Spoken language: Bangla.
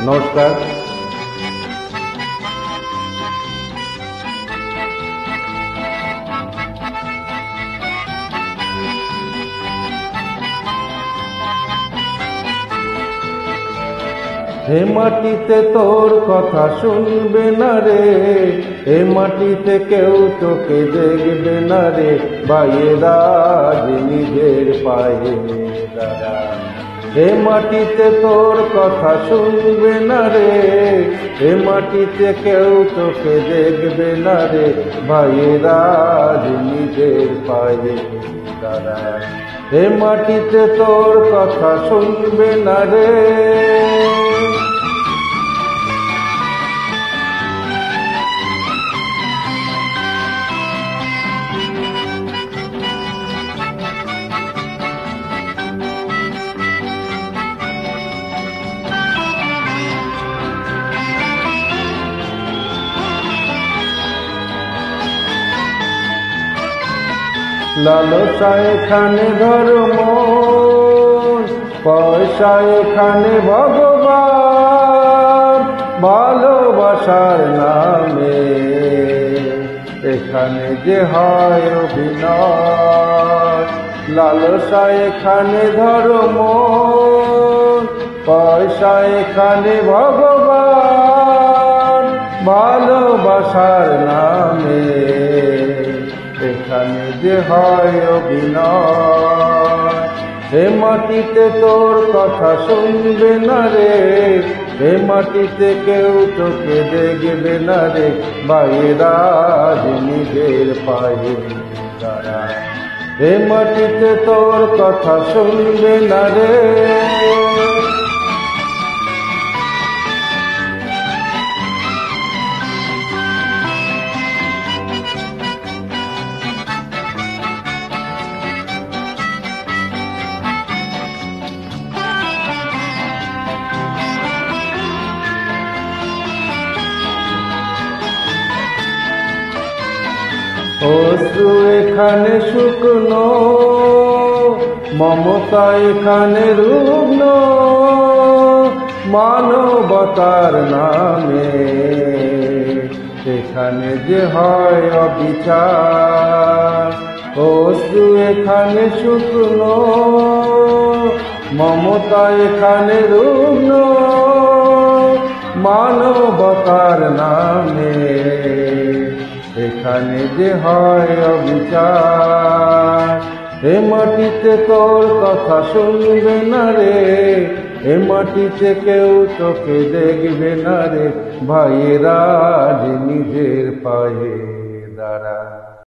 নমস্কার। হে মাটিতে তোর কথা শুনবে না রে, হে মাটিতে কেউ তোকে দেখবে না রে, ভাইয়েরা যে নিজের পায়ে দাঁড়ায়। হে মাটিতে তোর কথা শুনবে না রে, হে মাটিতে কেউ তোকে দেখবে না রে, ভাইয়েরা যে নিজের পায়ে দাঁড়ায়। হে মাটিতে তোর কথা শুনবে না রে। লালসা এখানে ধর্ম, পয়সা এখানে ভগবান, ভালোবাসার নামে এখানে যে হয় অভিনয়। লালসা এখানে ধর্ম, পয়সা এখানে ভগবান, ভালোবাসার নামে এখানে যে হয় অভিনয়। হে মাটিতে তোর কথা শুনবে না রে, হে মাটিতে কেউ তোকে দেখবে না রে, ভাইয়েরা যে নিজের পায়ে দাঁড়ায়। হে মাটিতে তোর কথা শুনবে না রে। অশ্রু এখানে শুকনো, মমতা এখানে রুগ্ন, মানবতার নামে এখানে যে হয় অবিচার। অশ্রু এখানে শুকনো, মমতা এখানে রুগ্ন, মানবতার নামে এখানে যে হয় অবিচার। হে মাটিতে তোর কথা শুনবে না রে, হে মাটিতে কেউ তোকে দেখবে না রে, ভাইয়েরা যে নিজের পায়ে দাঁড়ায়।